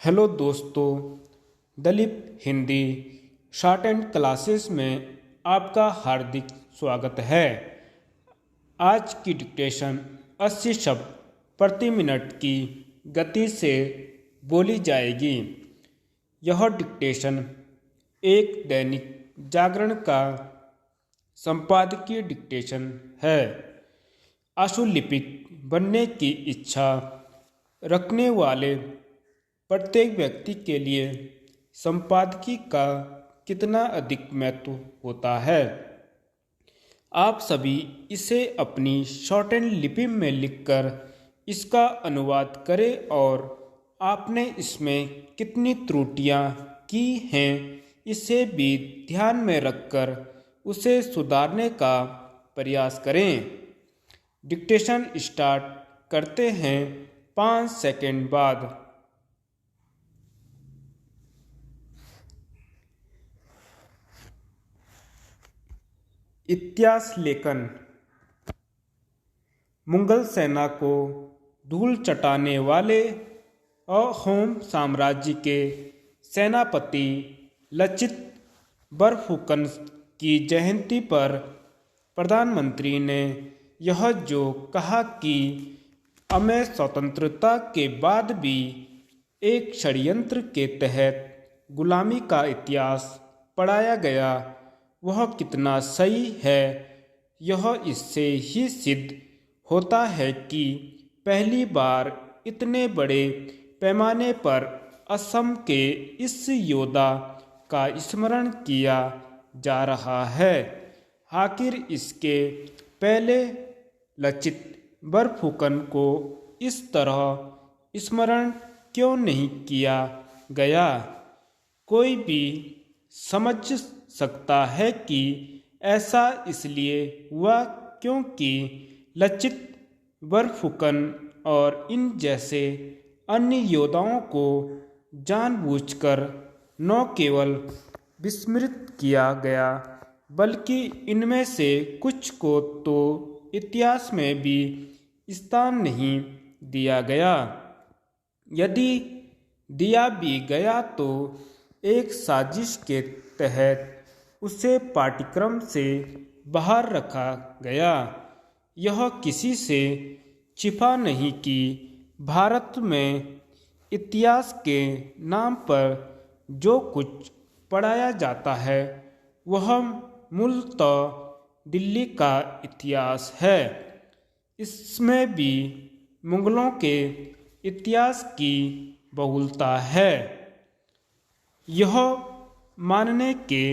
Hello दोस्तों, Dalip Hindi short and classes में आपका हार्दिक स्वागत है। आज की डिक्टेशन 80 शब्द प्रति मिनट की गति से बोली जाएगी। यह डिक्टेशन एक दैनिक जागरण का संपादकीय डिक्टेशन है। आशुलिपिक बनने की इच्छा रखने वाले प्रत्येक व्यक्ति के लिए संपादकीय का कितना अधिक महत्व होता है। आप सभी इसे अपनी शॉर्ट एंड लिपि में लिखकर इसका अनुवाद करें और आपने इसमें कितनी त्रुटियां की हैं इसे भी ध्यान में रखकर उसे सुधारने का प्रयास करें। डिक्टेशन स्टार्ट करते हैं 5 सेकंड बाद। इतिहास लेखन। मुगल सेना को धूल चटाने वाले अहोम साम्राज्य के सेनापति लचित बरफुकन की जयंती पर प्रधानमंत्री ने यह जो कहा कि हमें स्वतंत्रता के बाद भी एक षड्यंत्र के तहत गुलामी का इतिहास पढ़ाया गया, वह कितना सही है। यह इससे ही सिद्ध होता है कि पहली बार इतने बड़े पैमाने पर असम के इस योद्धा का स्मरण किया जा रहा है। आखिर इसके पहले लचित बरफुकन को इस तरह स्मरण क्यों नहीं किया गया? कोई भी समझ सकता है कि ऐसा इसलिए हुआ क्योंकि लचित बरफुकन और इन जैसे अन्य योद्धाओं को जानबूझकर न केवल विस्मृत किया गया बल्कि इनमें से कुछ को तो इतिहास में भी स्थान नहीं दिया गया। यदि दिया भी गया तो एक साजिश के तहत उसे पाठ्यक्रम से बाहर रखा गया। यह किसी से छिपा नहीं कि भारत में इतिहास के नाम पर जो कुछ पढ़ाया जाता है वह मूलतः दिल्ली का इतिहास है। इसमें भी मुगलों के इतिहास की बहुलता है। यह मानने के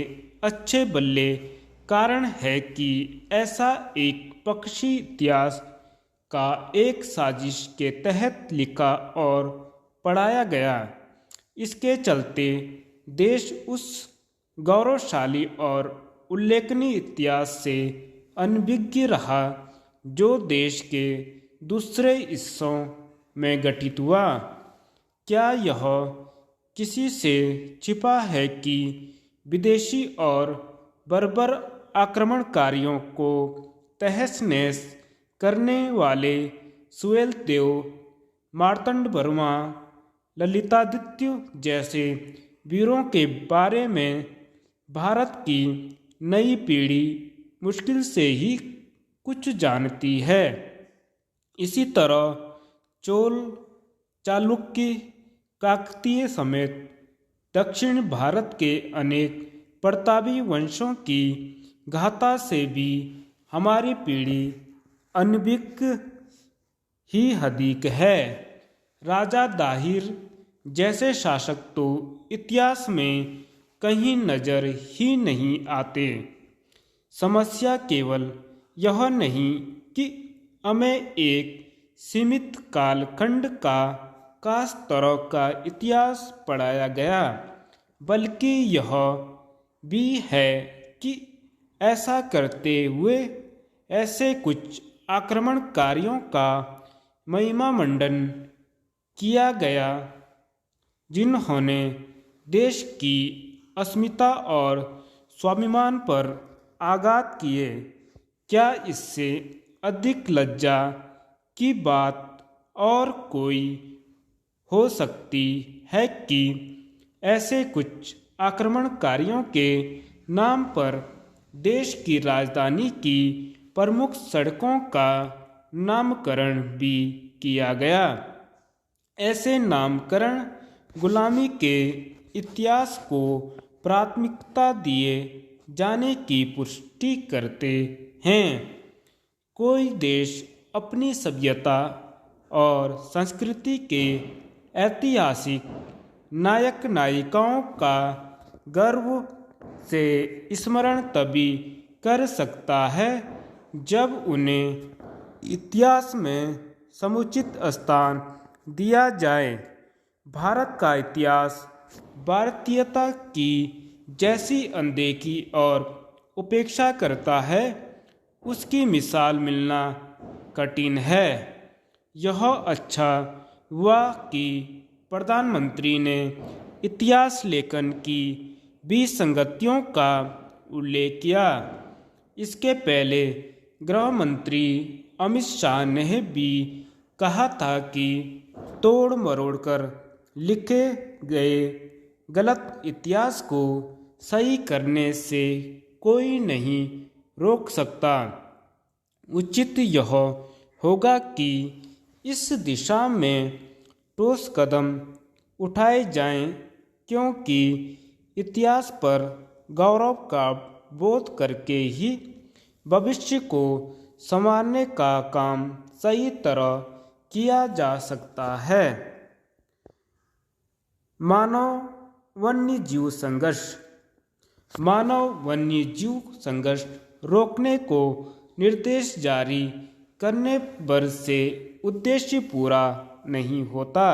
अच्छे भले कारण है कि ऐसा एक पक्षी इतिहास का एक साजिश के तहत लिखा और पढ़ाया गया। इसके चलते देश उस गौरवशाली और उल्लेखनीय इतिहास से अनभिज्ञ रहा जो देश के दूसरे हिस्सों में घटित हुआ। क्या यह किसी से छिपा है कि विदेशी और बर्बर आक्रमणकारियों को तहस नहस करने वाले सुहेलदेव, मार्तंड वर्मा, ललितादित्य जैसे वीरों के बारे में भारत की नई पीढ़ी मुश्किल से ही कुछ जानती है। इसी तरह चोल, चालुक्य, काकतीय समेत दक्षिण भारत के अनेक प्रतापी वंशों की गाथा से भी हमारी पीढ़ी अनभिज्ञ ही अधिक है। राजा दाहिर जैसे शासक तो इतिहास में कहीं नजर ही नहीं आते। समस्या केवल यह नहीं कि हमें एक सीमित कालखंड का खास तरह का इतिहास पढ़ाया गया, बल्कि यह भी है कि ऐसा करते हुए ऐसे कुछ आक्रमणकारियों का महिमा मंडन किया गया जिन्होंने देश की अस्मिता और स्वाभिमान पर आघात किए। क्या इससे अधिक लज्जा की बात और कोई हो सकती है कि ऐसे कुछ आक्रमणकारियों के नाम पर देश की राजधानी की प्रमुख सड़कों का नामकरण भी किया गया। ऐसे नामकरण गुलामी के इतिहास को प्राथमिकता दिए जाने की पुष्टि करते हैं। कोई देश अपनी सभ्यता और संस्कृति के ऐतिहासिक नायक नायिकाओं का गर्व से स्मरण तभी कर सकता है जब उन्हें इतिहास में समुचित स्थान दिया जाए। भारत का इतिहास भारतीयता की जैसी अनदेखी और उपेक्षा करता है, उसकी मिसाल मिलना कठिन है। यह अच्छा हुआ कि प्रधानमंत्री ने इतिहास लेखन की विसंगतियों का उल्लेख किया। इसके पहले गृह मंत्री अमित शाह ने भी कहा था कि तोड़ मरोड़ कर लिखे गए गलत इतिहास को सही करने से कोई नहीं रोक सकता। उचित यह होगा कि इस दिशा में ठोस कदम उठाए जाएं, क्योंकि इतिहास पर गौरव का बोध करके ही भविष्य को संवारने का काम सही तरह किया जा सकता है। मानव वन्यजीव संघर्ष। मानव वन्यजीव संघर्ष रोकने को निर्देश जारी करने भर से उद्देश्य पूरा नहीं होता।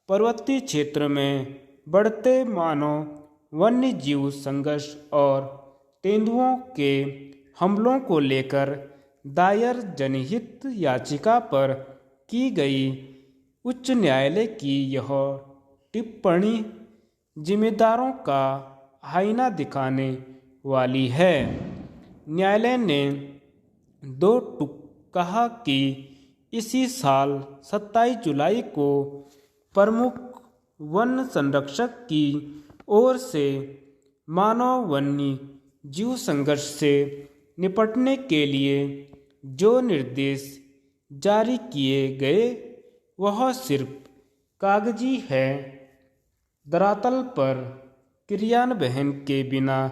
पर्वतीय क्षेत्र में बढ़ते मानव वन्यजीव संघर्ष और तेंदुओं के हमलों को लेकर दायर जनहित याचिका पर की गई उच्च न्यायालय की यह टिप्पणी जिम्मेदारों का आईना दिखाने वाली है। न्यायालय ने दो टूक कहा कि इसी साल 27 जुलाई को प्रमुख वन संरक्षक की ओर से मानव वन्य जीव संघर्ष से निपटने के लिए जो निर्देश जारी किए गए वह सिर्फ कागजी है, धरातल पर क्रियान्वयन के बिना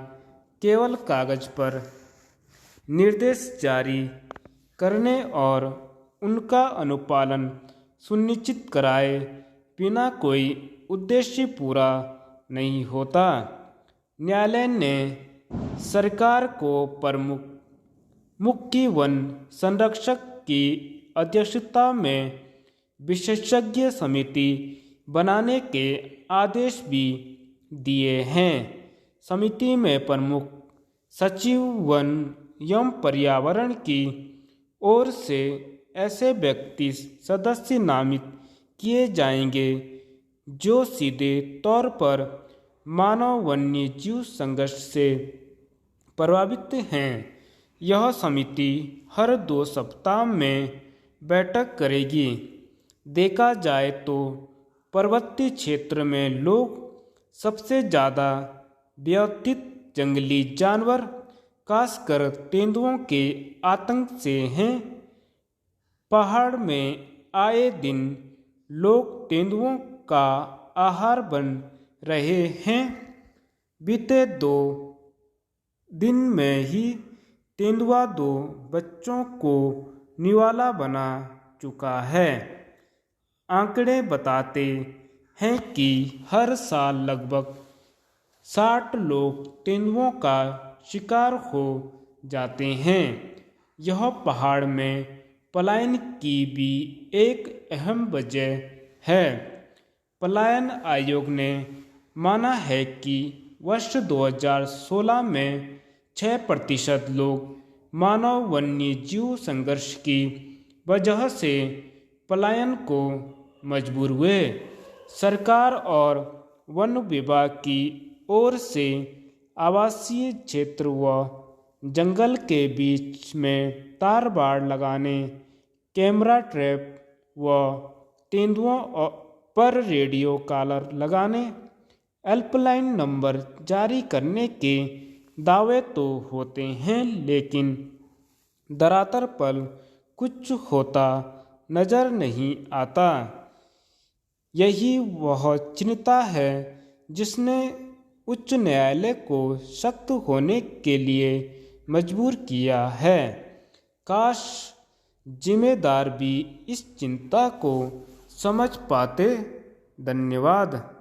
केवल कागज पर निर्देश जारी करने और उनका अनुपालन सुनिश्चित कराए बिना कोई उद्देश्य पूरा नहीं होता। न्यायालय ने सरकार को प्रमुख मुख्य वन संरक्षक की अध्यक्षता में विशेषज्ञ समिति बनाने के आदेश भी दिए हैं। समिति में प्रमुख सचिव वन एवं पर्यावरण की ओर से ऐसे व्यक्ति सदस्य नामित किए जाएंगे जो सीधे तौर पर मानव वन्य जीव संघर्ष से प्रभावित हैं। यह समिति हर 2 सप्ताह में बैठक करेगी। देखा जाए तो पर्वतीय क्षेत्र में लोग सबसे ज़्यादा व्यथित जंगली जानवर खासकर तेंदुओं के आतंक से हैं। पहाड़ में आए दिन लोग तेंदुओं का आहार बन रहे हैं। बीते 2 दिन में ही तेंदुआ 2 बच्चों को निवाला बना चुका है। आंकड़े बताते हैं कि हर साल लगभग 60 लोग तेंदुओं का शिकार हो जाते हैं। यह पहाड़ में पलायन की भी एक अहम वजह है। पलायन आयोग ने माना है कि वर्ष 2016 में 6% लोग मानव वन्य जीव संघर्ष की वजह से पलायन को मजबूर हुए। सरकार और वन विभाग की ओर से आवासीय क्षेत्र व जंगल के बीच में तार बाड़ लगाने, कैमरा ट्रैप व तेंदुओं पर रेडियो कॉलर लगाने, हेल्पलाइन नंबर जारी करने के दावे तो होते हैं, लेकिन धरातल पर कुछ होता नजर नहीं आता। यही वह चिंता है जिसने उच्च न्यायालय को सख्त होने के लिए मजबूर किया है। काश जिम्मेदार भी इस चिंता को समझ पाते। धन्यवाद।